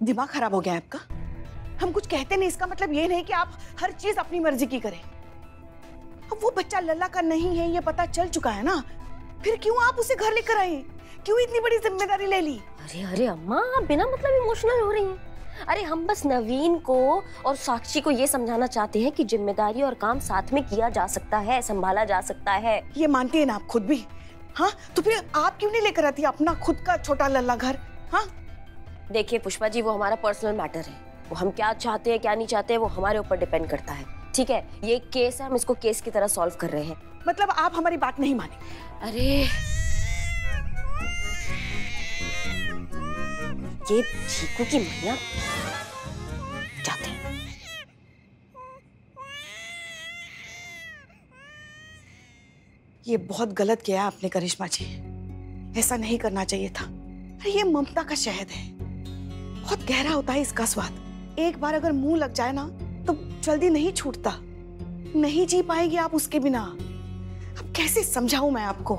दिमाग खराब हो गया है आपका? हम कुछ कहते नहीं, इसका मतलब ये नहीं कि आप हर चीज अपनी मर्जी की करें। अब वो बच्चा लल्ला का नहीं है, ये पता चल चुका है ना, फिर क्यों आप उसे घर लेकर आए? क्यों इतनी बड़ी जिम्मेदारी ले ली? अरे अरे अम्मा, आप बिना मतलब इमोशनल हो रही हैं। अरे हम बस नवीन को और साक्षी को ये समझाना चाहते हैं कि जिम्मेदारी और काम साथ में किया जा सकता है, संभाला जा सकता है। ये मानती है ना आप खुद भी? हाँ, तो फिर आप क्यों नहीं लेकर आती अपना खुद का छोटा लल्ला घर? हाँ देखिए पुष्पा जी, वो हमारा पर्सनल मैटर है। वो हम क्या चाहते हैं क्या नहीं चाहते वो हमारे ऊपर डिपेंड करता है। ठीक है, ये केस है, हम इसको केस की तरह सॉल्व कर रहे हैं। मतलब आप हमारी बात नहीं माने? अरे ये चीकू की मैया जाते हैं। ये बहुत गलत किया आपने करिश्मा जी, ऐसा नहीं करना चाहिए था। अरे ये ममता का शहद है, बहुत गहरा होता है इसका स्वाद। एक बार अगर मुंह लग जाए ना तो जल्दी नहीं छूटता। नहीं जी पाएगी आप उसके बिना। अब कैसे समझाऊं मैं आपको?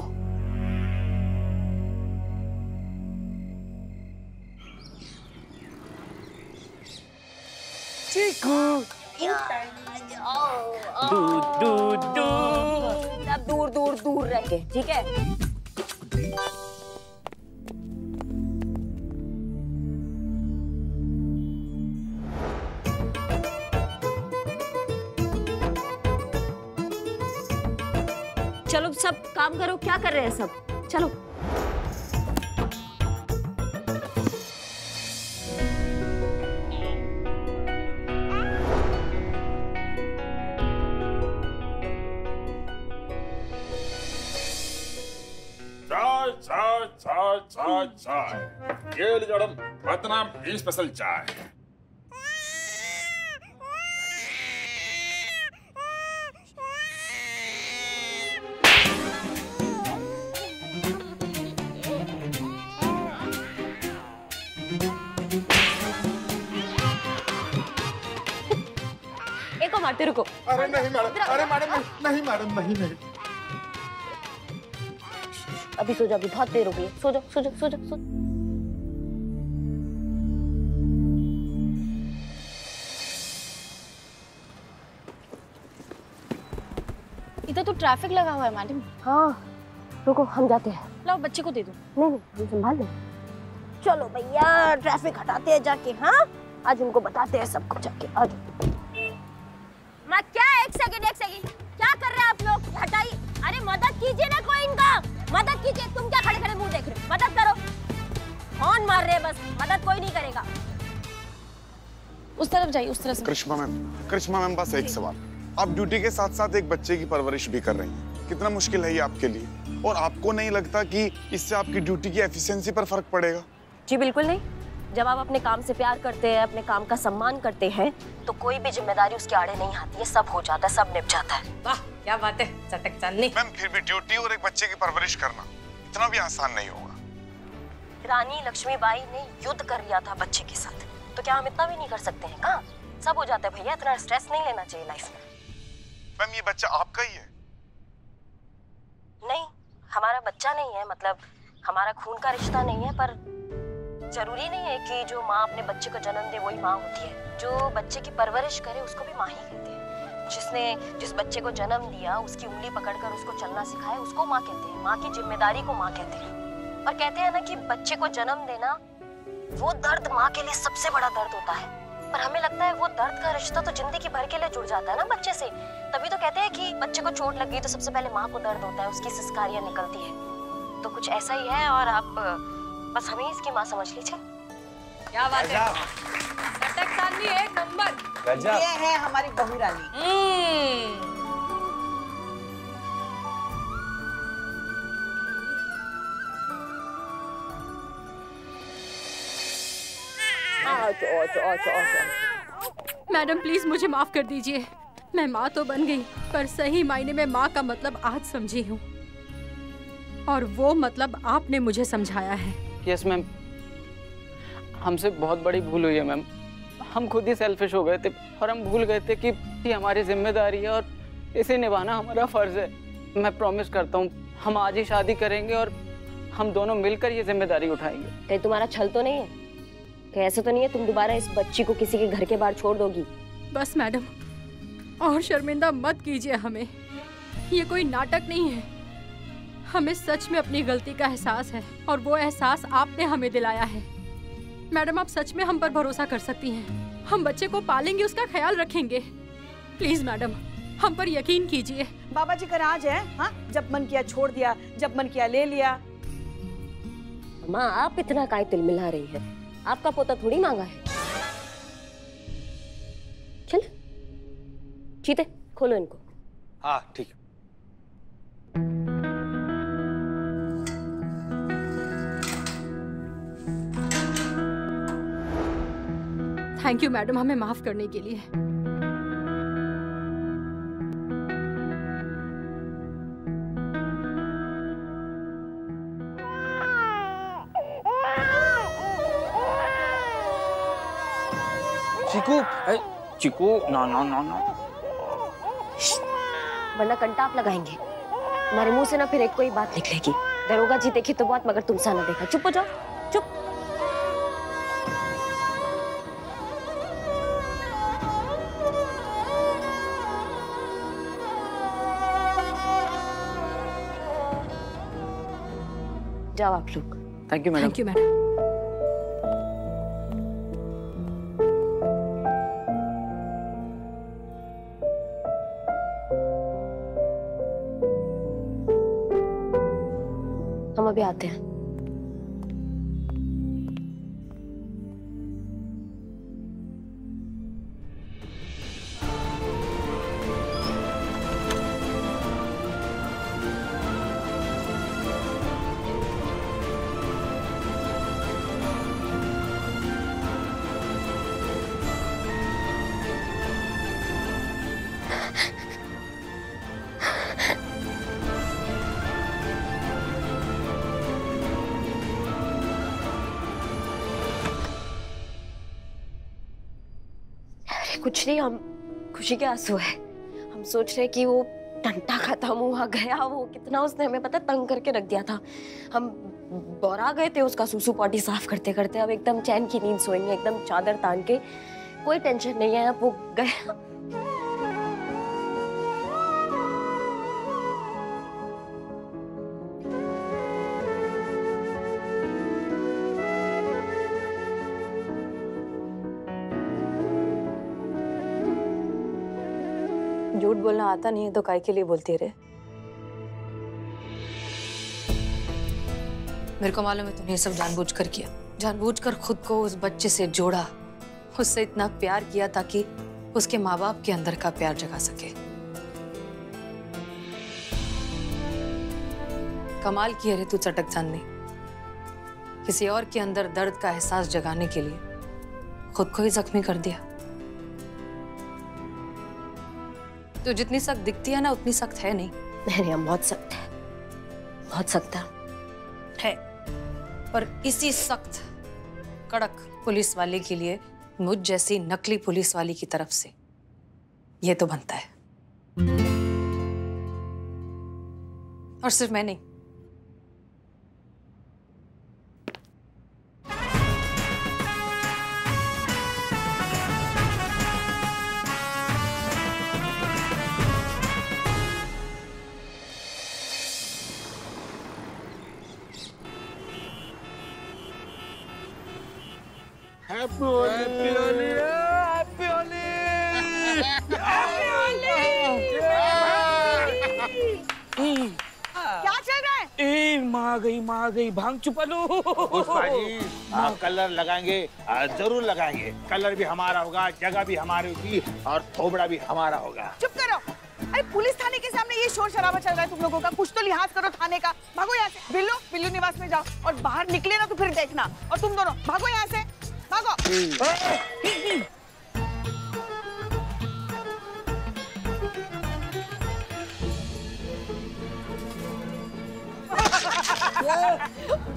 दूर दूर दूर रह के, ठीक है? चलो सब काम करो, क्या कर रहे हैं सब? चलो चाय ये लीजिए मैडम, स्पेशल चाय। एक मारते रुको। अरे नहीं मैडम, अरे मैडम नहीं मैडम, नहीं। अभी सो जाओ, अभी बहुत देर हो गई है। सो जाओ सो जाओ सो जाओ सो। इधर तो ट्रैफिक लगा हुआ है मैडम। हाँ रुको, हम जाते हैं। लाओ बच्चे को दे दो। नहीं नहीं, संभाल ले। चलो भैया, ट्रैफिक हटाते हैं जाके। हाँ आज उनको बताते हैं सबको जाके। आज मैं क्या, एक सेकंड क्या कर रहे हैं आप लोग? हटाइए। अरे मदद कीजिए ना कोई, इनका मदद कीजिए। तुम क्या खड़े खड़े मुंह देख रहे हो? मदद करो। कौन मार रहे हैं? बस मदद कोई नहीं करेगा। उस तरफ जाइए, उस तरफ से। करिश्मा मैम बस एक सवाल, आप ड्यूटी के साथ साथ एक बच्चे की परवरिश भी कर रही हैं, कितना मुश्किल है ये आपके लिए? और आपको नहीं लगता कि इससे आपकी ड्यूटी की एफिशिएंसी पर फर्क पड़ेगा? जी बिल्कुल नहीं। जब आप अपने काम से प्यार करते हैं, अपने काम का सम्मान करते हैं, तो कोई भी जिम्मेदारी उसके आड़े नहीं आती है। सब हो जाता है, सब निप जाता है। वाह क्या बात है, चटक चांदनी। मैम फिर भी ड्यूटी और एक बच्चे की परवरिश करना इतना भी आसान नहीं होगा। रानी लक्ष्मीबाई ने युद्ध कर लिया था बच्चे के साथ, तो क्या हम इतना भी नहीं कर सकते हैं? कहाँ सब हो जाता है भैया, इतना स्ट्रेस नहीं लेना चाहिए लाइफ में। मैम ये बच्चा आपका ही है? नहीं, हमारा बच्चा नहीं है, मतलब हमारा खून का रिश्ता नहीं है, पर जरूरी नहीं है कि जो माँ अपने बच्चे को जन्म दे वही माँ होती है। जो बच्चे की परवरिश करे उसको भी माँ ही कहते हैं। जिसने जिस बच्चे को जन्म दिया उसकी उंगली पकड़कर उसको चलना सिखाए उसको माँ कहते हैं। माँ की जिम्मेदारी को माँ कहते हैं। और कहते हैं ना कि बच्चे को जन्म देना वो दर्द माँ के लिए सबसे बड़ा दर्द होता है, पर हमें लगता है वो दर्द का रिश्ता तो जिंदगी भर के लिए जुड़ जाता है ना बच्चे से। तभी तो कहते हैं कि बच्चे को चोट लग गई तो सबसे पहले माँ को दर्द होता है, उसकी सिसकारियां निकलती है। तो कुछ ऐसा ही है, और आप बस हमें इसकी माँ समझ लीजिए। क्या बात है, चटक चांदनी एक नंबर। ये है हमारी बहू रानी। मैडम प्लीज मुझे माफ कर दीजिए। मैं माँ तो बन गई, पर सही मायने में माँ का मतलब आज समझी हूँ, और वो मतलब आपने मुझे समझाया है। यस मैम, हमसे बहुत बड़ी भूल हुई है मैम। हम खुद ही सेल्फिश हो गए थे और हम भूल गए थे कि ये हमारी जिम्मेदारी है और इसे निभाना हमारा फर्ज है। मैं प्रॉमिस करता हूँ हम आज ही शादी करेंगे और हम दोनों मिलकर ये जिम्मेदारी उठाएंगे। कहीं तुम्हारा छल तो नहीं है? कहीं ऐसा तो नहीं है तुम दोबारा इस बच्ची को किसी के घर के बाहर छोड़ दोगी? बस मैडम, और शर्मिंदा मत कीजिए हमें। ये कोई नाटक नहीं है। हमें सच में अपनी गलती का एहसास है और वो एहसास आपने हमें दिलाया है। मैडम, आप सच में हम पर भरोसा कर सकती हैं। हम बच्चे को पालेंगे, उसका ख्याल रखेंगे। प्लीज मैडम, हम पर यकीन कीजिए। बाबा जी का राज है। हाँ, जब मन किया छोड़ दिया, जब मन किया ले लिया। माँ, आप इतना काय तिल मिला रही हैं? आपका पोता थोड़ी मांगा है। चल चीते, खोलो इनको। हाँ ठीक है। थैंक यू मैडम, हमें माफ करने के लिए। चीकू, चीकू, ना ना ना ना, वरना कंटाप लगाएंगे। हमारे मुंह से ना फिर एक कोई बात निकलेगी। दरोगा जी देखे तो बहुत, मगर तुमसा ना देखा। चुप हो जाओ, चुप। जाओ आप लोग। Thank you madam. Thank you madam. हम अभी आते हैं। कुछ नहीं, हम खुशी के आंसू है। हम सोच रहे कि वो टंटा खत्म हुआ गया, वो कितना उसने हमें पता तंग करके रख दिया था। हम बौरा गए थे उसका सूसू पॉटी साफ करते करते। अब एकदम चैन की नींद सोएंगे, एकदम चादर तान के। कोई टेंशन नहीं है, अब वो गया। झूठ बोलना आता नहीं है तो काय के लिए बोलती रहे? मेरे को मालूम है तुमने ये सब जानबूझकर किया, जानबूझकर खुद को उस बच्चे से जोड़ा, उससे इतना प्यार किया ताकि उसके माँ बाप के अंदर का प्यार जगा सके। कमाल की है रे तू चटक चांदनी, किसी और के अंदर दर्द का एहसास जगाने के लिए खुद को ही जख्मी कर दिया। तो जितनी सख्त दिखती है ना उतनी सख्त है नहीं। नहीं, हम बहुत सख्त है, बहुत सख्त है। पर इसी सख्त कड़क पुलिस वाले के लिए मुझ जैसी नकली पुलिस वाली की तरफ से ये तो बनता है। और सिर्फ मैं नहीं, happy Holi, happy Holi, happy Holi. क्या चल रहा है? माँ गई भांग छुपा लो। पुष्पा जी, कलर लगाएंगे, जरूर लगाएंगे। कलर भी हमारा होगा, जगह भी हमारी होगी और थोबड़ा भी हमारा होगा। चुप करो। अरे पुलिस थाने के सामने ये शोर शराबा चल रहा है तुम लोगों का। कुछ तो लिहाज करो थाने का। भागो यहाँ से। बिल्लू निवास में जाओ और बाहर निकले ना तो फिर देखना। और तुम दोनों भागो यहाँ से, भागो।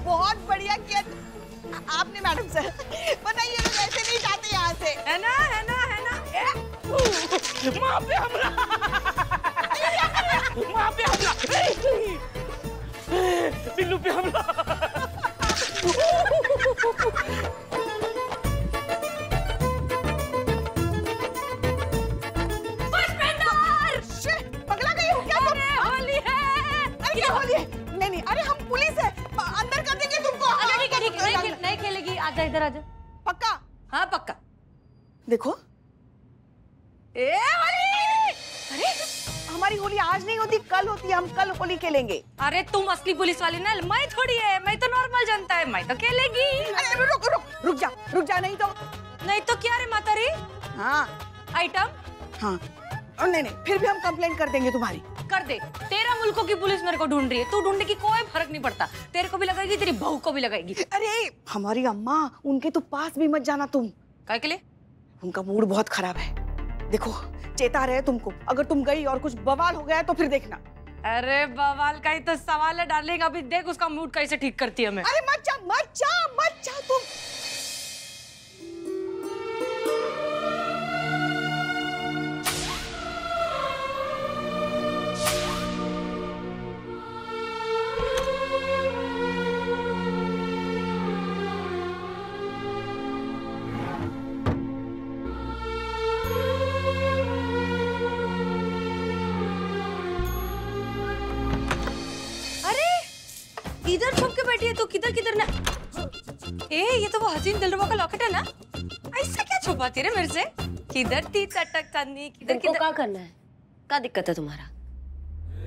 बहुत बढ़िया किया आपने मैडम सर, वरना ये लोग ऐसे नहीं जाते यहाँ से। है ना? माँ पे हमला, माँ पे हमला, बिल्लू पे हमला। पक्का? हाँ पक्का। देखो ए होली! अरे हमारी होली आज नहीं होती, कल होती है, हम कल होली खेलेंगे। अरे तुम असली पुलिस वाली ना, मैं थोड़ी है, मैं तो नॉर्मल जनता है, मैं तो खेलेगी। अरे रुक जा, नहीं तो क्या रे मातारी? हाँ आइटम? हाँ नहीं फिर भी हम कंप्लेंट कर देंगे तुम्हारी। कर दे, 13 मुल्कों की पुलिस मेरे को ढूंढ रही है, तू ढूंढने की कोई फर्क नहीं पड़ता, तेरे को भी लगाएगी, तेरी बहू को भी लगाएगी। अरे हमारी अम्मा, उनके तो पास भी मत जाना तुम। काय के लिए? उनका मूड बहुत खराब है, देखो चेता रहे तुमको, अगर तुम गई और कुछ बवाल हो गया तो फिर देखना। अरे बवाल का ही तो सवाल है डार्लिंग, अभी देख उसका मूड कैसे ठीक करती है मैं। अरे मत जा तुम। इधर छुप के बैठी है तो किधर ना। ए ये तो वो हसीन दिलरुबा का लॉकेट है ना, ऐसा क्या छुपाती रे मेरे से? किधर थी चटक चांदनी, किधर क्या करना है? क्या दिक्कत है तुम्हारा?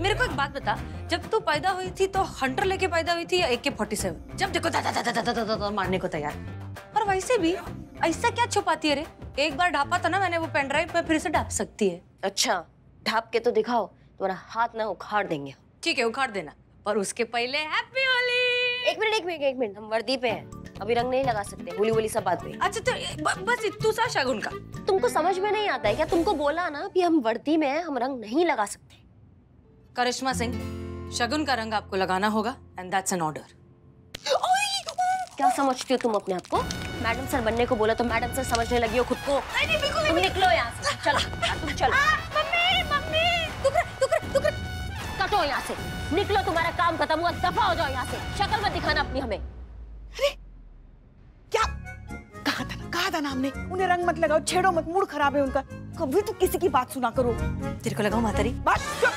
मेरे को एक बात बता, जब तू पैदा हुई थी तो हंटर लेके पैदा हुई थी या AK-47? जब देखो दा मारने को तैयार। और वैसे भी ऐसा क्या छुपाती है रे? एक बार ढापा था ना मैंने वो पेन ड्राइव पे, फिर से ढाप सकती है। अच्छा ढाप के तो दिखाओ, तुम्हारा हाथ ना उखाड़ देंगे। ठीक है उखाड़ देना, पर उसके पहले हैप्पी होली। एक मिनट, हम वर्दी पे हैं, अभी रंग नहीं लगा सकते, होली सब बात पे। अच्छा तो बस तू सा शगुन का तुमको समझ में नहीं आता है क्या? तुमको बोला ना कि हम वर्दी में हैं, हम रंग नहीं लगा सकते। करिश्मा सिंह, शगुन का रंग आपको लगाना होगा एंड दैट्स एन ऑर्डर। क्या समझती हो तुम अपने आप को? मैडम सर बनने को बोला तो मैडम सर समझने लगी हो खुद को। नहीं बिल्कुल तुम निकलो यहाँ से, चलो तुम चलो। मम्मी कटो यहाँ से, निकलो, तुम्हारा काम खत्म हुआ, दफा हो जाओ यहाँ से, शक्ल मत दिखाना अपनी हमें। अरे क्या कहा था ना हमने, उन्हें रंग मत लगाओ, छेड़ो मत, मूड खराब है उनका, कभी तो किसी की बात सुना करो। तेरे को लगाओ मातारी? बात चुप।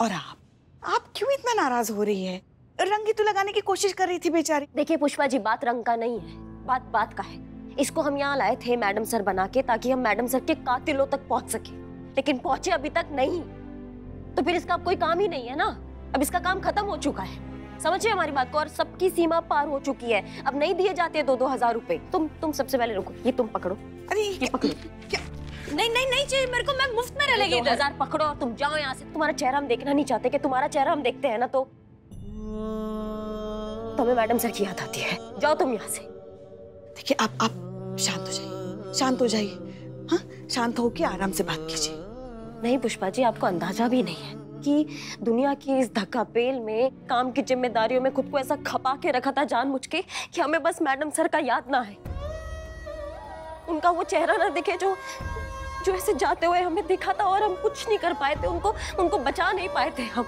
और आप क्यों इतना नाराज हो रही है? रंग ही तो लगाने की कोशिश कर रही थी बेचारी। देखिए पुष्पा जी, बात रंग का नहीं है, बात का है। इसको हम यहाँ लाए थे मैडम सर बना के, ताकि हम मैडम सर के कातिलों तक पहुंच सके, लेकिन पहुंचे अभी तक नहीं, तो फिर इसका कोई काम ही नहीं है ना। अब इसका काम खत्म हो चुका है, समझिए हमारी बात को, और सबकी सीमा पार हो चुकी है, अब नहीं दिए जाते 2-2 हजार रुपए। तुम सबसे पहले रुको, ये तुम पकड़ो। अरे ये पकड़ो। क्या? नहीं चाहिए मेरे को, मैं मुफ्त में रह लेगी। 2000 पकड़ो और तुम जाओ यहाँ से। तुम्हारा चेहरा हम देखना नहीं चाहते, कि तुम्हारा चेहरा हम देखते हैं ना तो हमें मैडम सर की याद आती है। जाओ तुम यहाँ से। देखिए आप शांत हो जाइए, हाँ शांत होके आराम से बात कीजिए। नहीं पुष्पा जी, आपको अंदाजा भी नहीं है कि दुनिया की इस धक्कापेल में, काम की जिम्मेदारियों में खुद को ऐसा खपा के रखा था जानबूझ के, कि हमें बस मैडम सर का याद ना है, उनका वो चेहरा ना दिखे जो ऐसे जाते हुए हमें दिखा था, और हम कुछ नहीं कर पाए थे, उनको बचा नहीं पाए थे हम।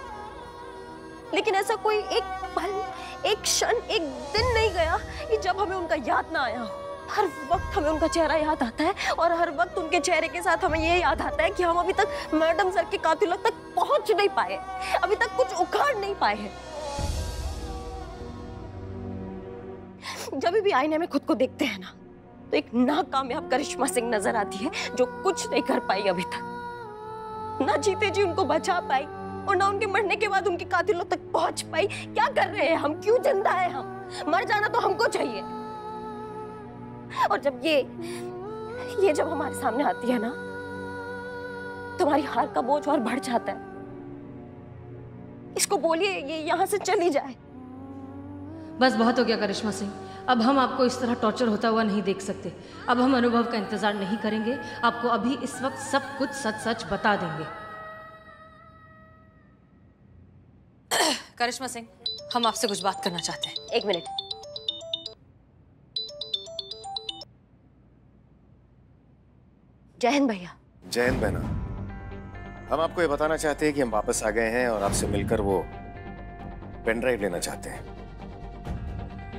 लेकिन ऐसा कोई एक पल, एक क्षण, एक दिन नहीं गया कि जब हमें उनका याद ना आया। हर वक्त हमें उनका चेहरा याद आता है, और हर वक्त उनके चेहरे के साथ हमें ये याद आता है कि हम अभी तक मैडम सर के कातिलों तक पहुंच नहीं पाए, अभी तक कुछ उखाड़ नहीं पाए हैं। जब भी आईने में खुद को देखते हैं ना, तो एक नाकामयाब करिश्मा सिंह नजर आती है, जो कुछ नहीं कर पाई अभी तक, ना जीते जी उनको बचा पाई, और ना उनके मरने के बाद उनके कातिलों तक पहुंच पाई। क्या कर रहे हैं हम? क्यों जिंदा है हम? मर जाना तो हमको चाहिए। और जब ये जब हमारे सामने आती है ना, तुम्हारी हार का बोझ और बढ़ जाता है। इसको बोलिए ये यहाँ से चली जाए। बस बहुत हो गया करिश्मा सिंह, अब हम आपको इस तरह टॉर्चर होता हुआ नहीं देख सकते। अब हम अनुभव का इंतजार नहीं करेंगे, आपको अभी इस वक्त सब कुछ सच बता देंगे। करिश्मा सिंह, हम आपसे कुछ बात करना चाहते हैं। एक मिनट। जय हिंद भैया। जय हिंद बहना। हम आपको ये बताना चाहते हैं कि हम वापस आ गए हैं और आपसे मिलकर वो पेन ड्राइव लेना चाहते हैं।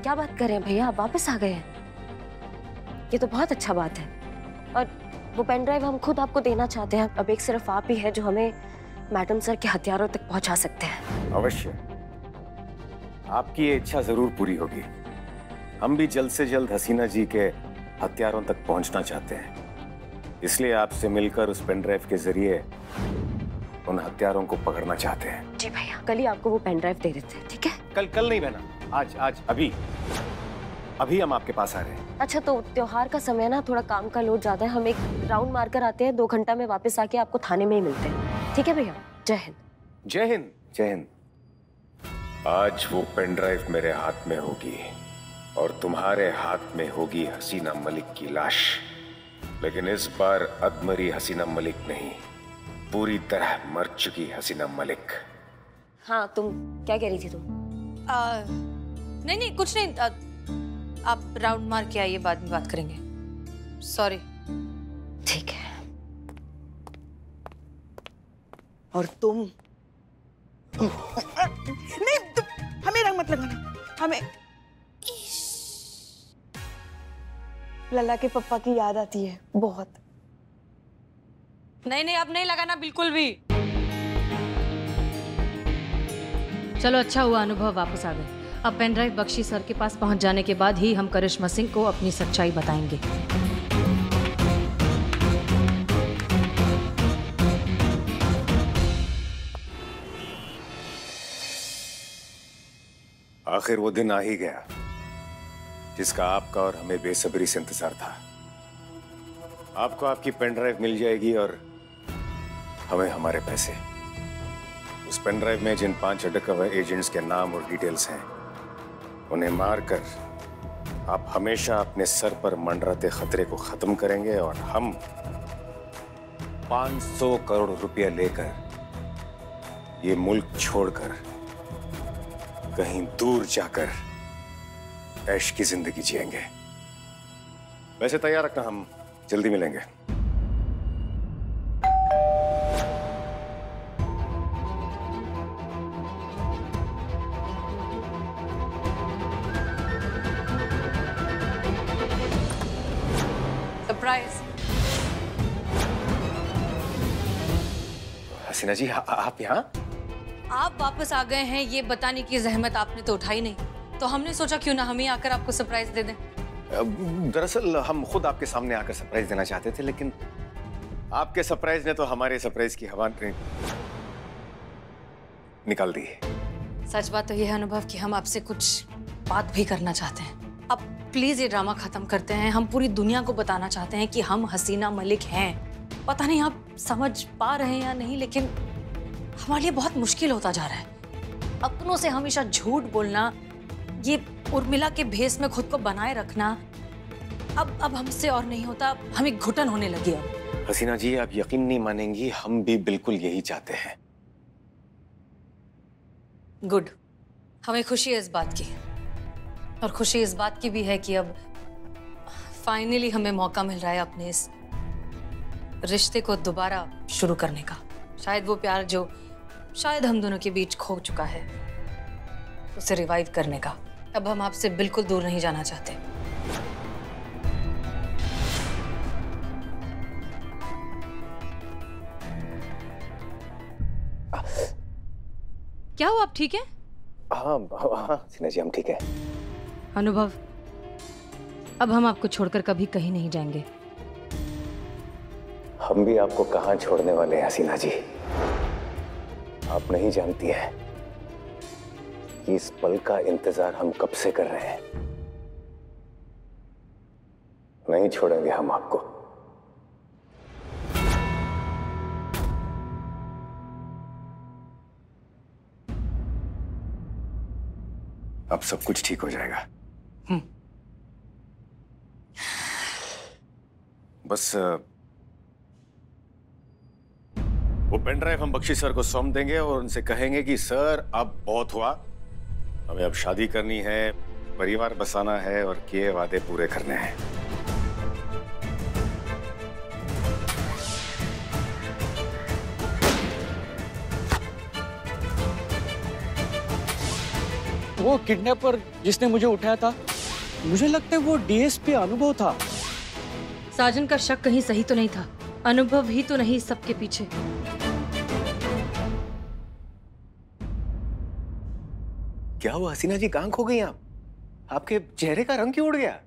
क्या बात कर रहे हैं भैया, आप वापस आ गए हैं? ये तो बहुत अच्छा बात है, और वो पेन ड्राइव हम खुद आपको देना चाहते हैं। अब एक सिर्फ आप ही है जो हमें मैडम सर के हथियारों तक पहुंचा सकते हैं। अवश्य, आपकी ये इच्छा जरूर पूरी होगी। हम भी जल्द से जल्द हसीना जी के हत्यारों तक पहुंचना चाहते हैं, इसलिए आपसे मिलकर उस पेन ड्राइव के जरिए उन हत्यारों को पकड़ना चाहते हैं। जी भैया, कल ही आपको वो पेन ड्राइव दे रहे थे, ठीक है? कल नहीं बहना, आज अभी हम आपके पास आ रहे हैं। अच्छा, तो त्योहार का समय ना, थोड़ा काम का लोड ज्यादा है, हम एक राउंड मार कर आते हैं, 2 घंटा में वापस आके आपको थाने में ही मिलते हैं, ठीक है भैया? जय हिंद। जय हिंद। जय हिंद। आज वो पेन ड्राइव मेरे हाथ में होगी और तुम्हारे हाथ में होगी हसीना मलिक की लाश, लेकिन इस बार अधमरी हसीना मलिक नहीं, पूरी तरह मर चुकी हसीना मलिक। हाँ, तुम क्या कह रही थी तुम? नहीं कुछ नहीं, आप राउंड मार के आइए, बाद में बात करेंगे। सॉरी। ठीक है। और तुम नहीं, हमें रंग मत लगाना, हमें लला के पप्पा की याद आती है बहुत। नहीं अब नहीं लगाना बिल्कुल भी। चलो, अच्छा हुआ अनुभव वापस आ गए। अब पेन ड्राइव बख्शी सर के पास पहुंच जाने के बाद ही हम करिश्मा सिंह को अपनी सच्चाई बताएंगे। आखिर वो दिन आ ही गया जिसका आपका और हमें बेसब्री से इंतजार था। आपको आपकी पेन ड्राइव मिल जाएगी और हमें हमारे पैसे। उस पेन ड्राइव में जिन 5 अंडरकवर एजेंट्स के नाम और डिटेल्स हैं, उन्हें मारकर आप हमेशा अपने सर पर मंडराते खतरे को खत्म करेंगे और हम 500 करोड़ रुपया लेकर ये मुल्क छोड़कर कहीं दूर जाकर ऐश की जिंदगी जिएंगे। वैसे तैयार रखना, हम जल्दी मिलेंगे। सरप्राइज। हसीना जी, आप यहाँ? आप वापस आ गए हैं, ये बताने की जहमत आपने तो उठाई नहीं, तो हमने सोचा क्यों ना हम ही आकर आपको सरप्राइज दे दें। दरअसल हम खुद आपके सामने आकर सरप्राइज देना चाहते थे, लेकिन आपके सरप्राइज ने तो हमारे सरप्राइज की हवा निकाल दी। सच बात तो यह है अनुभव कि हम आपसे कुछ बात भी करना चाहते हैं। अब प्लीज ये ड्रामा खत्म करते हैं। हम पूरी दुनिया को बताना चाहते हैं कि हम हसीना मलिक हैं। पता नहीं आप समझ पा रहे हैं या नहीं, लेकिन हमारे लिए बहुत मुश्किल होता जा रहा है। अपनों से हमेशा झूठ बोलना, ये उर्मिला के भेस में खुद को बनाए रखना, अब हमसे और नहीं होता। हमें घुटन होने लगी अब। हसीना जी, आप यकीन नहीं मानेंगी, हम भी बिल्कुल यही चाहते हैं। गुड, हमें खुशी है इस बात की, और खुशी इस बात की भी है कि अब फाइनली हमें मौका मिल रहा है अपने इस रिश्ते को दोबारा शुरू करने का। शायद वो प्यार जो शायद हम दोनों के बीच खो चुका है, उसे रिवाइव करने का। अब हम आपसे बिल्कुल दूर नहीं जाना चाहते। क्या हुआ, आप ठीक है? हाँ हसीना जी, हम ठीक है। अनुभव, अब हम आपको छोड़कर कभी कहीं नहीं जाएंगे। हम भी आपको कहां छोड़ने वाले हैं हसीना जी। आप नहीं जानती हैं कि इस पल का इंतजार हम कब से कर रहे हैं। नहीं छोड़ेंगे हम आपको। अब सब कुछ ठीक हो जाएगा। बस वो पेन ड्राइव हम बख्शी सर को सौंप देंगे और उनसे कहेंगे कि सर अब बहुत हुआ, हमें अब शादी करनी है, परिवार बसाना है और किए वादे पूरे करने हैं। वो किडनैपर जिसने मुझे उठाया था, मुझे लगता है वो डीएसपी अनुभव था। साजन का शक कहीं सही तो नहीं था। अनुभव ही तो नहीं सबके पीछे। क्या हुआ हसीना जी, कहां खो गई आप? आपके चेहरे का रंग क्यों उड़ गया?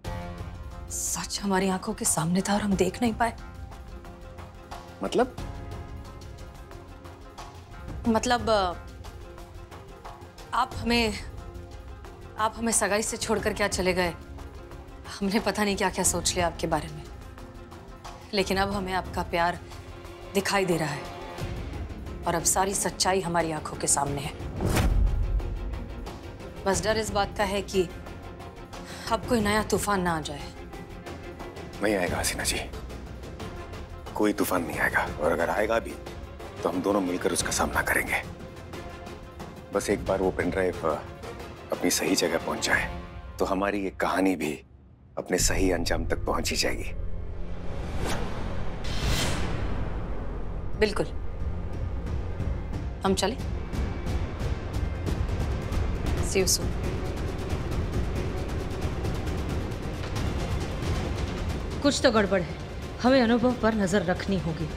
सच हमारी आंखों के सामने था और हम देख नहीं पाए। मतलब? मतलब आप हमें सगाई से छोड़कर क्या चले गए। हमने पता नहीं क्या क्या सोच लिया आपके बारे में, लेकिन अब हमें आपका प्यार दिखाई दे रहा है और अब सारी सच्चाई हमारी आंखों के सामने है। बस डर इस बात का है कि अब कोई नया तूफान ना आ जाए। नहीं आएगा हसीना जी, कोई तूफान नहीं आएगा, और अगर आएगा भी तो हम दोनों मिलकर उसका सामना करेंगे। बस एक बार वो पेन ड्राइव अपनी सही जगह पहुंच जाए तो हमारी ये कहानी भी अपने सही अंजाम तक पहुंच ही जाएगी। बिल्कुल, हम चले। See you soon. कुछ तो गड़बड़ है, हमें अनुभव पर नजर रखनी होगी।